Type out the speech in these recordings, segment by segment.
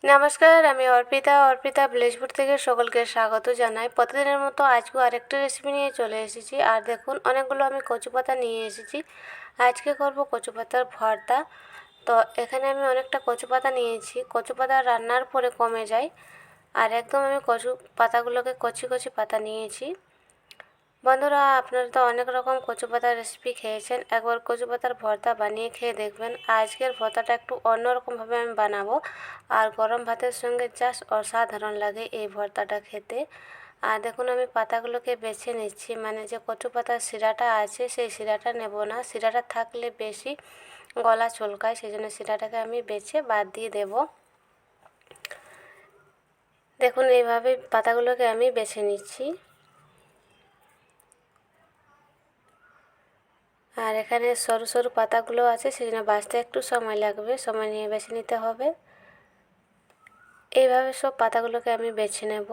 নমস্কার, আমি অর্পিতা ভিলেজপুর থেকে সকলকে স্বাগত জানাই। প্রতিদিনের মতো আজকেও আরেকটা রেসিপি নিয়ে চলে এসেছি। আর দেখুন, অনেকগুলো আমি কচু পাতা নিয়ে এসেছি। আজকে করব কচু পাতার ভর্তা। তো এখানে আমি অনেকটা কচু পাতা নিয়েছি। কচু পাতা রান্নার পরে কমে যায়, আর একদম আমি কচু পাতাগুলোকে কচি কচি পাতা নিয়েছি। বন্ধুরা, আপনারা তো অনেক রকম কচু পাতার রেসিপি খেয়েছেন, একবার কচু পাতার ভর্তা বানিয়ে খেয়ে দেখবেন। আজকের ভর্তাটা একটু অন্যরকমভাবে আমি বানাবো, আর গরম ভাতের সঙ্গে জাস্ট অসাধারণ লাগে এই ভর্তাটা খেতে। আর দেখুন, আমি পাতাগুলোকে বেছে নিচ্ছি, মানে যে কচু পাতার শিরাটা আছে সেই শিরাটা নেব না। শিরাটা থাকলে বেশি গলা চুলকায়, সেই জন্য শিরাটাকে আমি বেছে বাদ দিয়ে দেব। দেখুন, এইভাবে পাতাগুলোকে আমি বেছে নিচ্ছি। আর এখানে সরু সরু পাতাগুলো আছে, সেজন্য বাছতে একটু সময় লাগবে, সময় নিয়ে বেছে নিতে হবে। এইভাবে সব পাতাগুলোকে আমি বেছে নেব।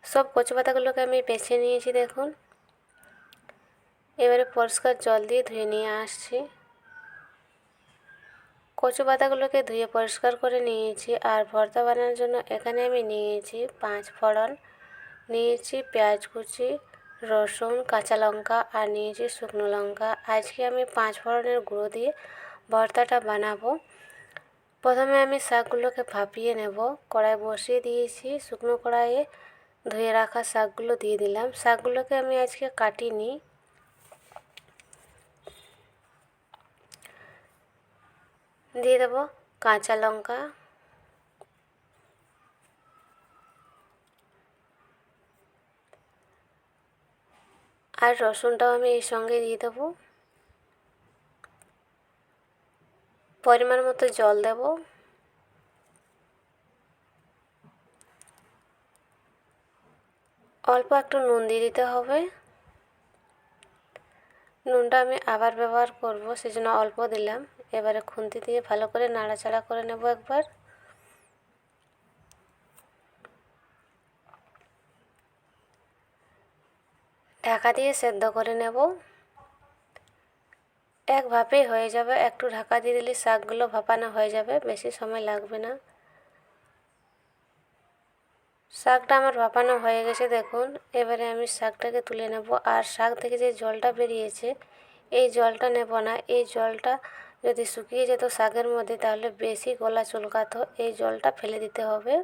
সব কচু পাতাগুলোকে আমি বেছে নিয়েছি দেখুন। এবারে পরিষ্কার জল দিয়ে ধুয়ে নিয়ে আসছি। কচু পাতাগুলোকে ধুয়ে পরিষ্কার করে নিয়েছি। আর ভর্তা বানানোর জন্য এখানে আমি নিয়েছি 5 ফোড়ন, নিয়েছি পেঁয়াজ কুচি, রসুন, কাঁচা লঙ্কা, আর নিয়েছি শুকনো লঙ্কা। আজকে আমি 5 ফোড়নের গুঁড়ো দিয়ে ভর্তাটা বানাবো। প্রথমে আমি শাকগুলোকে ভাপিয়ে নেব। কড়াই বসিয়ে দিয়েছি, শুকনো কড়াইয়ে ধুয়ে রাখা শাকগুলো দিয়ে দিলাম। শাকগুলোকে আমি আজকে কাটিনি। দিয়ে দেবো কাঁচা লঙ্কা, আর রসুনটাও আমি এই সঙ্গে দিয়ে দেবো। পরিমাণ মতো জল দেব। অল্প একটু নুন দিয়ে দিতে হবে। নুনটা আমি আবার ব্যবহার করব, সেজন্য অল্প দিলাম। এবারে খুন্তি দিয়ে ভালো করে নাড়াচাড়া করে নেব একবার। ঢাকা দিয়ে সেদ্ধ করে নেব। এক ভাপেই হয়ে যাবে, একটু ঢাকা দিয়ে দিলে শাকগুলো ভাপানো হয়ে যাবে, বেশি সময় লাগবে না। শাকটা আমার ভাপানো হয়ে গেছে দেখুন। এবারে আমি শাকটাকে তুলে নেব। আর শাক থেকে যে জলটা বেরিয়েছে, এই জলটা নেব না। এই জলটা যদি শুকিয়ে যেত শাকের মধ্যে, তাহলে বেশি গলা চুলকাতো। এই জলটা ফেলে দিতে হবে।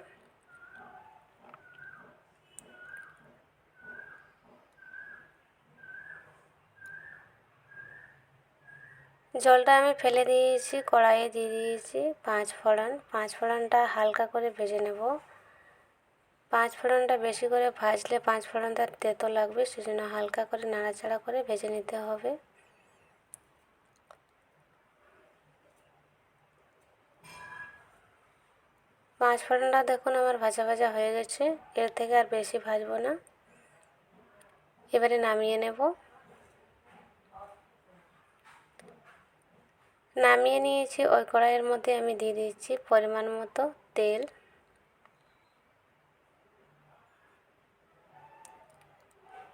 জলটা আমি ফেলে দিয়েছি, কড়াইয়ে দিয়ে দিয়েছি 5 ফোড়ন। 5 ফোড়নটা হালকা করে ভেজে নেব। 5 ফোড়নটা বেশি করে ভাজলে 5 ফোড়নটা তেতো লাগবে, সেজন্য হালকা করে নাড়াচাড়া করে ভেজে নিতে হবে। পাঁচ ফোড়নটা দেখুন আমার ভাজা ভাজা হয়ে গেছে। এর থেকে আর বেশি ভাজবো না। এবারে নামিয়ে নেব। নামিয়ে নিয়েছি। ওই কড়াইয়ের মধ্যে আমি দিয়ে দিচ্ছি পরিমাণ মতো তেল।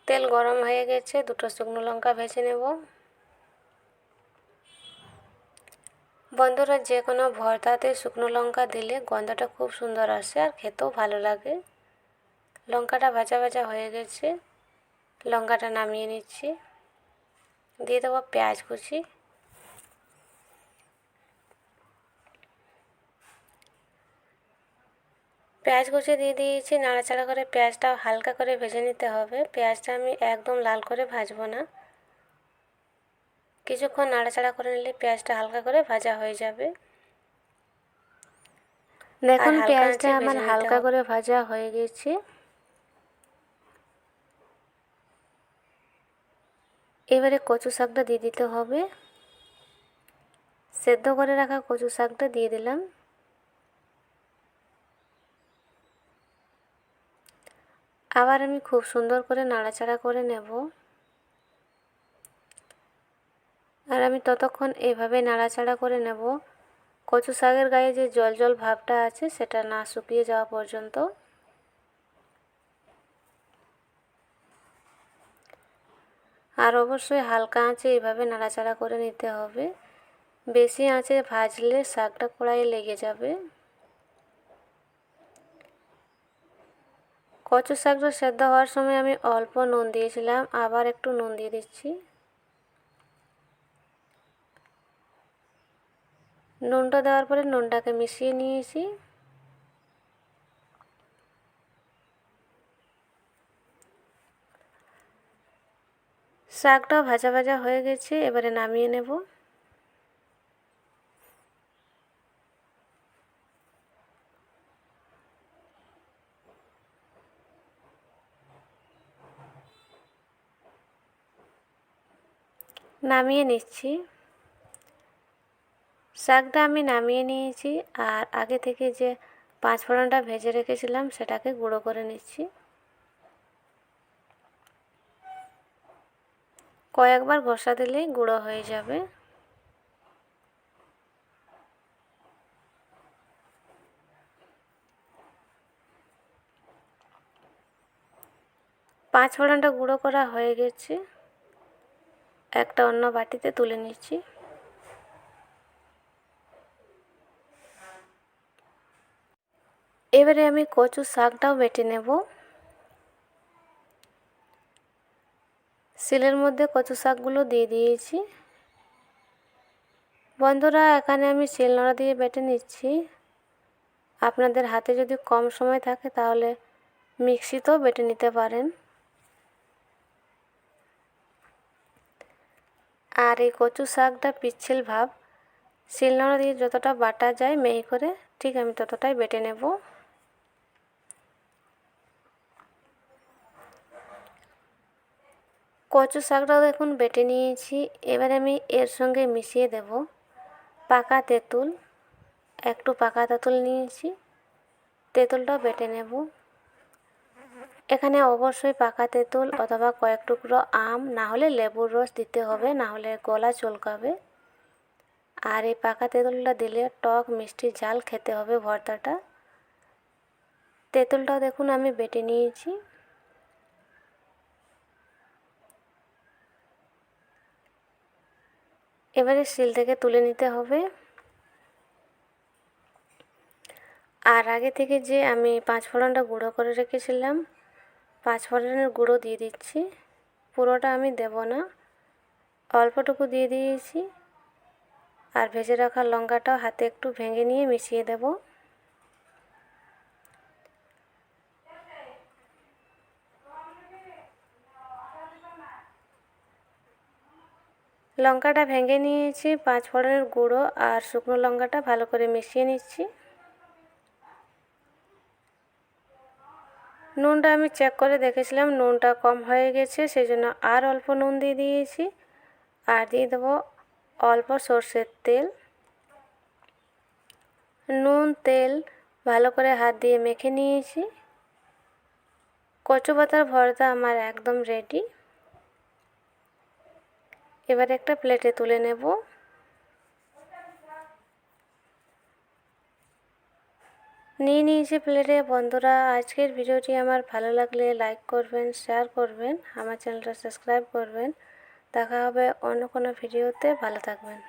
তেল গরম হয়ে গেছে, দুটো শুকনো লঙ্কা ভেজে নেব। বন্ধুরা, যে কোনো ভর্তাতে শুকনো লঙ্কা দিলে গন্ধটা খুব সুন্দর আসে, আর খেতেও ভালো লাগে। লঙ্কাটা ভাজা ভাজা হয়ে গেছে, লঙ্কাটা নামিয়ে নিচ্ছি। দিয়ে দেবো পেঁয়াজ কুচি। পেঁয়াজ কুচি দিয়ে দিয়েছি। নাড়াচাড়া করে পেঁয়াজটা হালকা করে ভেজে নিতে হবে। পেঁয়াজটা আমি একদম লাল করে ভাজবো না, কিছুক্ষণ নাড়াচাড়া করে নিলে পেঁয়াজটা হালকা করে ভাজা হয়ে যাবে। দেখুন, পেঁয়াজটা আমার হালকা করে ভাজা হয়ে গেছে। এবারে কচু শাকটা দিয়ে দিতে হবে। সেদ্ধ করে রাখা কচু শাকটা দিয়ে দিলাম। আবার আমি খুব সুন্দর করে নাড়াচাড়া করে নেব। আর আমি ততক্ষণ এইভাবে নাড়াচাড়া করে নেব, কচু শাকের গায়ে যে জল জল ভাবটা আছে সেটা না শুকিয়ে যাওয়া পর্যন্ত। আর অবশ্যই হালকা আঁচে এইভাবে নাড়াচাড়া করে নিতে হবে। বেশি আঁচে ভাজলে শাকটা কড়াইয়ে লেগে যাবে। কচু শাকটা সেদ্ধ হওয়ার সময় আমি অল্প নুন দিয়েছিলাম, আবার একটু নুন দিয়ে দিচ্ছি। নুনটা দেওয়ার পরে নুনটাকে মিশিয়ে নিয়েছি। শাকটাও ভাজা ভাজা হয়ে গেছে, এবারে নামিয়ে নেব। নামিয়ে নিচ্ছি। শাকটা আমি নামিয়ে নিয়েছি, আর আগে থেকে যে 5 ফোড়নটা ভেজে রেখেছিলাম সেটাকে গুঁড়ো করে নিচ্ছি। কয়েকবার ঘষা দিলেই গুঁড়ো হয়ে যাবে। পাঁচ ফোড়নটা গুঁড়ো করা হয়ে গেছে, একটা অন্য বাটিতে তুলে নিচ্ছি। এবারে আমি কচু শাকটাও বেটে নেব। শিলের মধ্যে কচু শাকগুলো দিয়ে দিয়েছি। বন্ধুরা, এখানে আমি শিলনোড়া দিয়ে বেটে নিচ্ছি। আপনাদের হাতে যদি কম সময় থাকে তাহলে মিক্সিতেও বেটে নিতে পারেন। আর এই কচু শাকটা পিচ্ছিল ভাব, শিলনোড়া দিয়ে যতটা বাটা যায় মিহি করে, ঠিক আমি ততটাই বেটে নেব। কচু শাকটাও দেখুন বেটে নিয়েছি। এবার আমি এর সঙ্গে মিশিয়ে দেব পাকা তেঁতুল। একটু পাকা তেঁতুল নিয়েছি, তেঁতুলটাও বেটে নেব। এখানে অবশ্যই পাকা তেঁতুল অথবা কয়েক টুকরো আম, না হলে লেবুর রস দিতে হবে, না হলে গলা চুলকাবে। আর এই পাকা তেঁতুলটা দিলে টক মিষ্টি ঝাল খেতে হবে ভর্তাটা। তেঁতুলটাও দেখুন আমি বেটে নিয়েছি। এবারে শিল থেকে তুলে নিতে হবে। আর আগে থেকে যে আমি 5 ফোড়নটা গুঁড়ো করে রেখেছিলাম, 5 ফোড়নের গুঁড়ো দিয়ে দিচ্ছি। পুরোটা আমি দেব না, অল্পটুকু দিয়ে দিয়েছি। আর ভেজে রাখা লঙ্কাটাও হাতে একটু ভেঙে নিয়ে মিশিয়ে দেব। লঙ্কাটা ভেঙে নিয়েছি, 5 ফোড়নের গুঁড়ো আর শুকনো লঙ্কাটা ভালো করে মিশিয়ে নিচ্ছি। নুনটা আমি চেক করে দেখেছিলাম, নুনটা কম হয়ে গেছে, সেই জন্য আর অল্প নুন দিয়ে দিয়েছি। আর দিয়ে দেবো অল্প সর্ষের তেল। নুন তেল ভালো করে হাত দিয়ে মেখে নিয়েছি। কচু পাতার ভর্তা আমার একদম রেডি। এবার একটা প্লেটে তুলে নেব। নিয়ে নিয়েছি প্লেটে। বন্ধুরা, আজকের ভিডিওটি আমার ভালো লাগলে লাইক করবেন, শেয়ার করবেন, আমার চ্যানেলটা সাবস্ক্রাইব করবেন। দেখা হবে অন্য কোনো ভিডিওতে। ভালো থাকবেন।